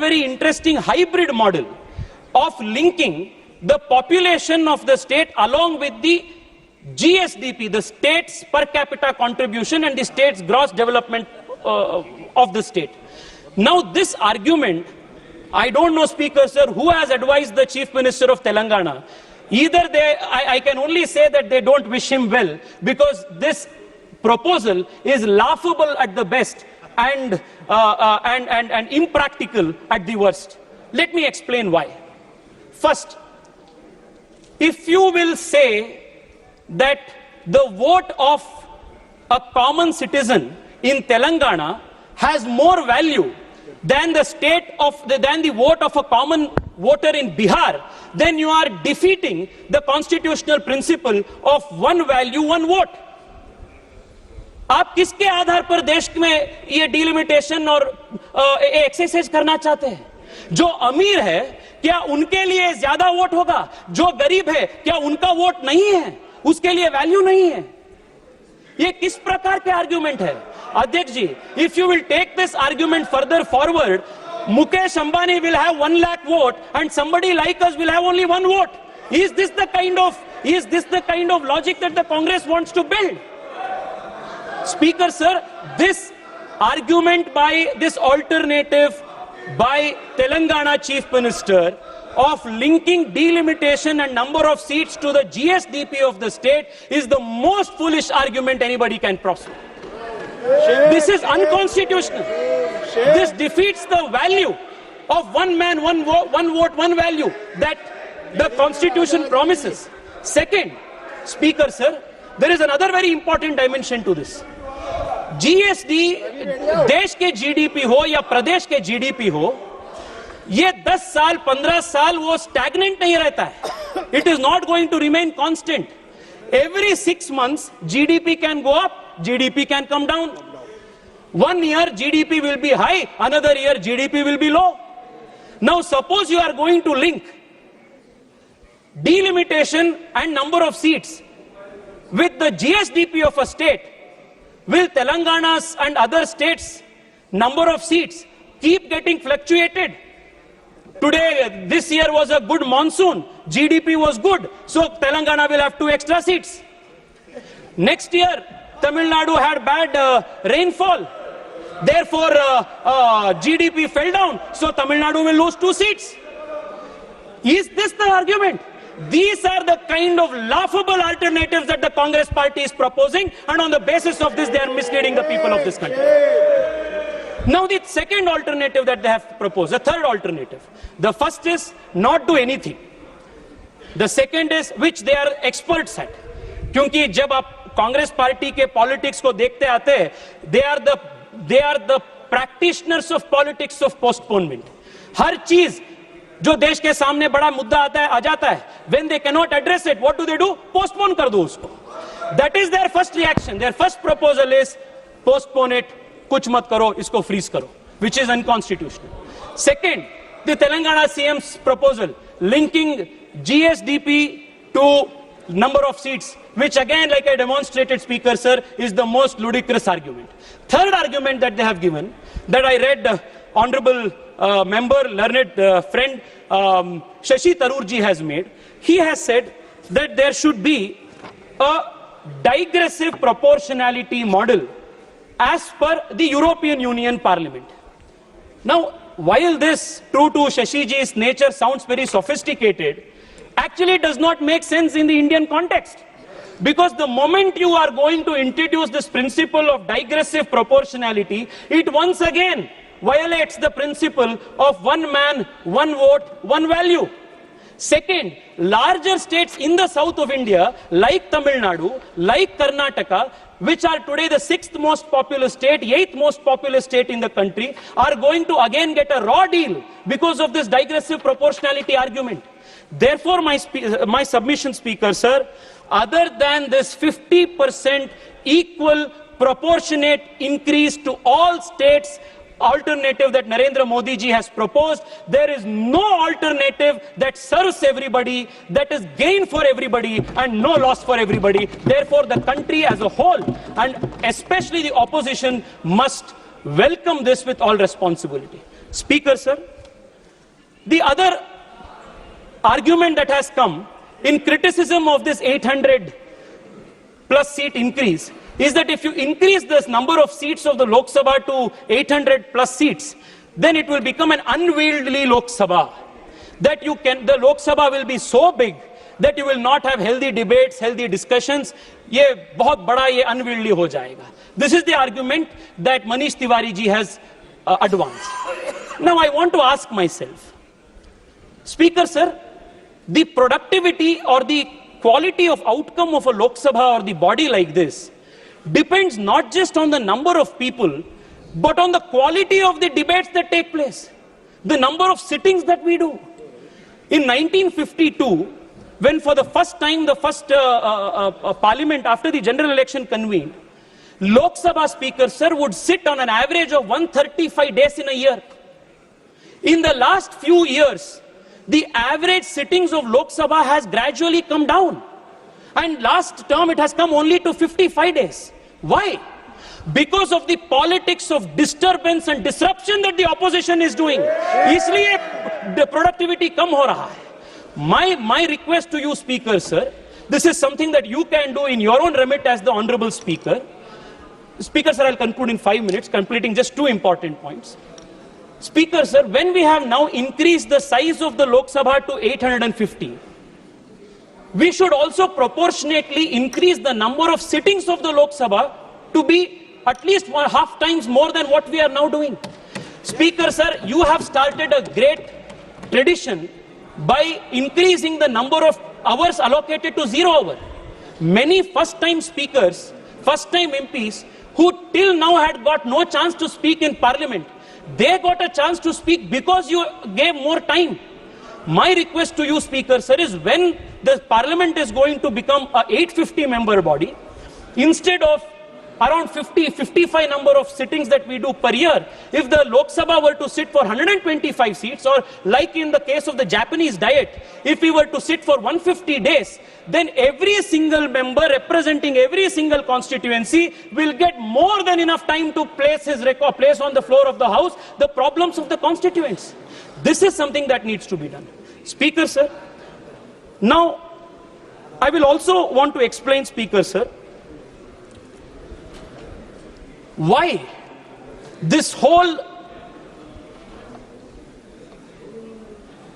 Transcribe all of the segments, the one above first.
very interesting hybrid model of linking the population of the state along with the GSDP, the state's per capita contribution and the state's gross development of the state. Now this argument, I don't know, Speaker sir, who has advised the Chief Minister of Telangana. Either I can only say that they don't wish him well, because this proposal is laughable at the best and impractical at the worst. Let me explain why. First, if you will say that the vote of a common citizen in Telangana has more value than the vote of a common voter in Bihar, then you are defeating the constitutional principle of one value, one vote. आप किसके आधार पर देश में ये delimitation और exercise करना चाहते हैं? जो अमीर है क्या उनके लिए ज्यादा वोट होगा? जो गरीब है क्या उनका वोट नहीं है, उसके लिए वैल्यू नहीं है? ये किस प्रकार के आर्गुमेंट है? अध्यक्ष जी, if you will take this argument further forward, Mukesh Ambani will have 1 lakh vote and somebody like us will have only 1 vote. Is this the kind of logic that the Congress wants to build? Speaker sir, this argument by this alternative by Telangana Chief Minister of linking delimitation and number of seats to the GSDP of the state is the most foolish argument anybody can prosper. This is unconstitutional. This defeats the value of one man, one vote, one value that the Constitution promises. Second, Speaker sir, there is another very important dimension to this. GSD, देश के GDP हो या प्रदेश के GDP हो, ये 10 साल, 15 साल वो stagnant नहीं रहता है. It is not going to remain constant. Every 6 months, GDP can go up, GDP can come down. 1 year, GDP will be high, another year, GDP will be low. Now, suppose you are going to link delimitation and number of seats with the GSDP of a state. Will Telangana's and other states' number of seats keep getting fluctuated? Today, this year was a good monsoon, GDP was good, so Telangana will have 2 extra seats. Next year, Tamil Nadu had bad rainfall, therefore GDP fell down, so Tamil Nadu will lose 2 seats. Is this the argument? These are the kind of laughable alternatives that the Congress party is proposing, and on the basis of this they are misleading the people of this country. Now the second alternative that they have proposed, the third alternative. The first is not do anything. The second is, which they are experts at. क्योंकि जब आप Congress party के politics को देखते आते हैं, they are the practitioners of politics of postponement. हर चीज जो देश के सामने बड़ा मुद्दा आता है, आ जाता है, when they cannot address it, what do? Postpone कर दो उसको. That is their first reaction. Their first proposal is postpone it, कुछ मत करो, इसको freeze करो, which is unconstitutional. Second, the Telangana CM's proposal linking GSDP to number of seats, which again, like I demonstrated, Speaker sir, is the most ludicrous argument. Third argument that they have given, that I read, honorable member, learned friend Shashi Tharoor ji has made. He has said that there should be a digressive proportionality model as per the European Union Parliament. Now, while this, true to Shashi ji's nature, sounds very sophisticated, actually does not make sense in the Indian context. Because the moment you are going to introduce this principle of digressive proportionality, it once again violates the principle of one man, one vote, one value. Second, larger states in the south of India, like Tamil Nadu, like Karnataka, which are today the 6th most populous state, 8th most populous state in the country, are going to again get a raw deal because of this digressive proportionality argument. Therefore, my submission, Speaker sir, other than this 50% equal proportionate increase to all states alternative that Narendra Modi ji has proposed, there is no alternative that serves everybody, that is gain for everybody and no loss for everybody. Therefore, the country as a whole, and especially the opposition, must welcome this with all responsibility. Speaker sir, The other argument that has come in criticism of this 800 plus seat increase is that if you increase this number of seats of the Lok Sabha to 800 plus seats, then it will become an unwieldy Lok Sabha. That the Lok Sabha will be so big that you will not have healthy debates, healthy discussions. ये बहुत बड़ा ये unwieldy हो जाएगा. This is the argument that Manish Tiwari ji has advanced. Now I want to ask myself, Speaker sir, the productivity or the quality of outcome of a Lok Sabha or the body like this depends not just on the number of people, but on the quality of the debates that take place, the number of sittings that we do. In 1952, when for the first time the first parliament after the general election convened, Lok Sabha Speaker sir would sit on an average of 135 days in a year. In the last few years, the average sittings of Lok Sabha has gradually come down. And last term it has come only to 55 days. Why? Because of the politics of disturbance and disruption that the opposition is doing. इसलिए the productivity कम हो रहा है. My request to you, Speaker sir, this is something that you can do in your own remit as the Honorable Speaker. Speaker sir, I'll conclude in 5 minutes, completing just 2 important points. Speaker sir, when we have now increased the size of the Lok Sabha to 850, we should also proportionately increase the number of sittings of the Lok Sabha to be at least half times more than what we are now doing. Speaker sir, you have started a great tradition by increasing the number of hours allocated to 0 hour. Many first-time speakers, first-time MPs who till now had got no chance to speak in Parliament, they got a chance to speak because you gave more time. My request to you, Speaker sir, is when the Parliament is going to become a 850 member body, instead of around 55 number of sittings that we do per year, if the Lok Sabha were to sit for 125 seats, or like in the case of the Japanese Diet, if we were to sit for 150 days, then every single member representing every single constituency will get more than enough time to place on the floor of the House the problems of the constituents. This is something that needs to be done. Speaker sir, now I will also want to explain, Speaker sir, why this whole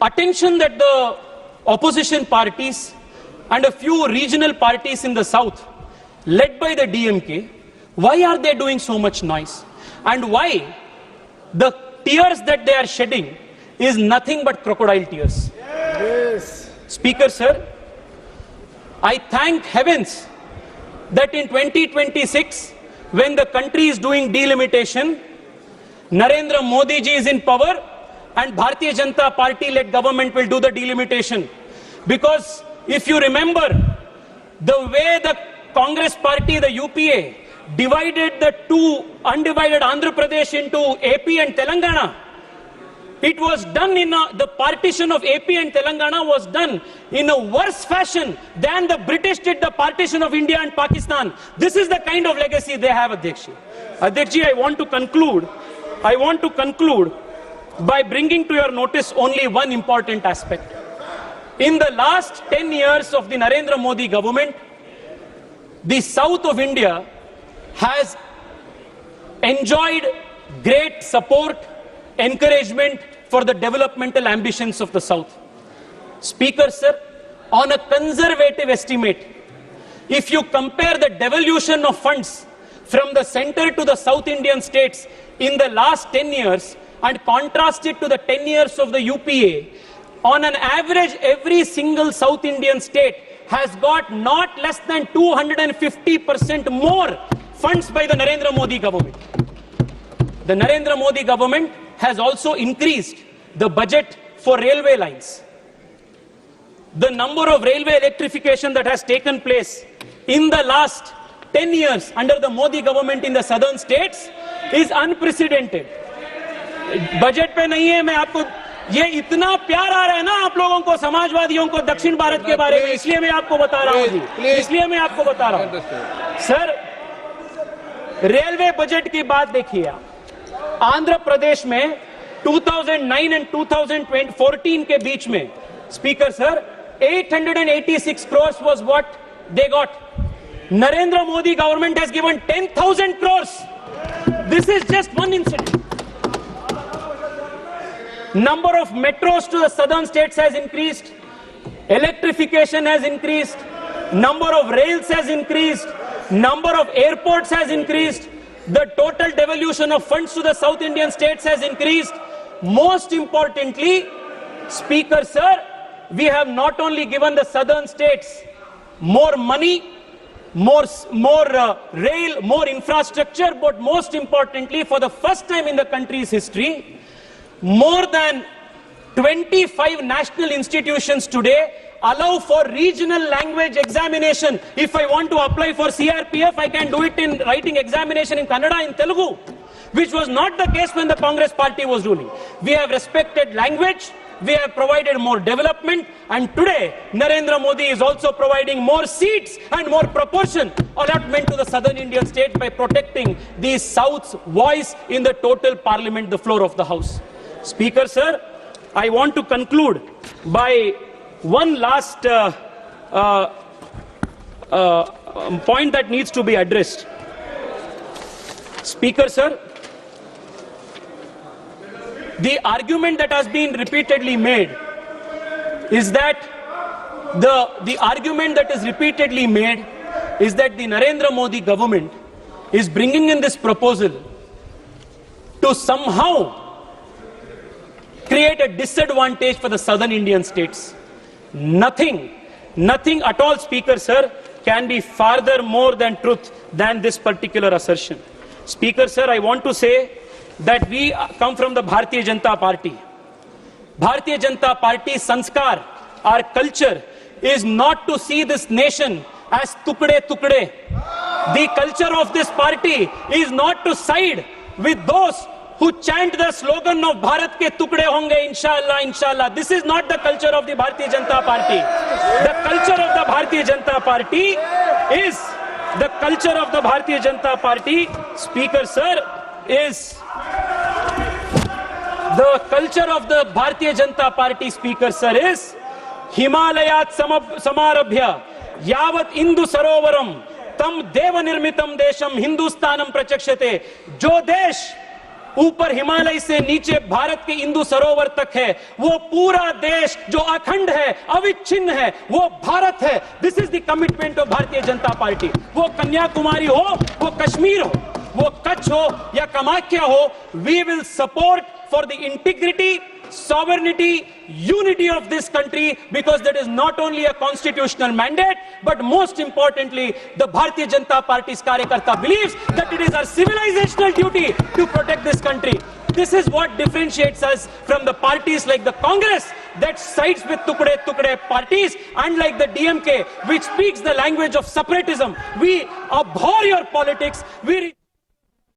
attention that the opposition parties and a few regional parties in the south, led by the DMK, why are they doing so much noise? And why the tears that they are shedding is nothing but crocodile tears? Yes. Speaker sir, I thank heavens that in 2026, when the country is doing delimitation, Narendra Modi ji is in power and Bharatiya Janata Party led government will do the delimitation. Because if you remember, the way the Congress party, the UPA, divided the two undivided Andhra Pradesh into AP and Telangana, it was done in the partition of AP and Telangana was done in a worse fashion than the British did the partition of India and Pakistan. This is the kind of legacy they have, Adhyakshi. Adhyakshi, I want to conclude by bringing to your notice only one important aspect. In the last 10 years of the Narendra Modi government, the south of India has enjoyed great support, encouragement for the developmental ambitions of the south. Speaker sir, on a conservative estimate, if you compare the devolution of funds from the center to the South Indian states in the last 10 years and contrast it to the 10 years of the UPA, on an average every single South Indian state has got not less than 250% more funds by the Narendra Modi government. The Narendra Modi government has also increased the budget for railway lines. The number of railway electrification that has taken place in the last 10 years under the Modi government in the southern states is unprecedented. Budget पे नहीं है, मैं आपको ये इतना प्यार आ रहा है ना आप लोगों को, समाजवादियों को दक्षिण भारत के बारे में, इसलिए मैं आपको बता रहा हूँ जी, इसलिए मैं आपको बता रहा हूँ सर. रेलवे बजट की बात देखिए, आंध्र प्रदेश में 2009 and 2014 के बीच में, Speaker sir, 886 crores was what they got. Narendra Modi government has given 10,000 crores. This is just one incident. Number of metros to the southern states has increased. Electrification has increased. Number of rails has increased. Number of airports has increased. The total devolution of funds to the South Indian states has increased. Most importantly, Speaker sir, we have not only given the southern states more money, more rail, more infrastructure, but most importantly, for the first time in the country's history, more than 25 national institutions today allow for regional language examination. If I want to apply for CRPF, I can do it in writing examination in Kannada, in Telugu, which was not the case when the Congress party was ruling. We have respected language, we have provided more development, and today Narendra Modi is also providing more seats and more proportion allotment to the southern Indian states by protecting the South's voice in the total parliament, the floor of the House. Speaker sir, I want to conclude by one last point that needs to be addressed. Speaker sir, the argument that has been repeatedly made is that the argument that is repeatedly made is that the Narendra Modi government is bringing in this proposal to somehow create a disadvantage for the southern Indian states. Nothing at all, Speaker sir, can be farther more than truth than this particular assertion. Speaker sir, I want to say that we come from the Bharatiya Janata Party. Bharatiya Janata Party sanskar, our culture, is not to see this nation as tukde tukde. The culture of this party is not to side with those who chant the slogan of Bharat ke tukde honge, inshallah, inshallah. This is not the culture of the Bharatiya Janata Party. The culture of the Bharatiya Janata Party is the culture of the Bharatiya Janata Party, Speaker sir, is the culture of the Bharatiya Janata Party, Speaker sir, is Himalayat samarabhya yavat Indu sarovaram tam deva nirmitam desham Hindustanam prachakshate. Jo desh ऊपर हिमालय से नीचे भारत के इंदु सरोवर तक है, वो पूरा देश जो अखंड है, अविच्छिन्न है, वो भारत है. This is the commitment of Bharatiya Janata party. वो कन्याकुमारी हो, वो कश्मीर हो, वो कच्छ हो या कामाख्या हो, we will support for the integrity, sovereignty, unity of this country, because that is not only a constitutional mandate, but most importantly, the Bharatiya Janata Party's Karyakarta believes that it is our civilizational duty to protect this country. This is what differentiates us from the parties like the Congress that sides with tukde parties, and like the DMK which speaks the language of separatism. We abhor your politics. We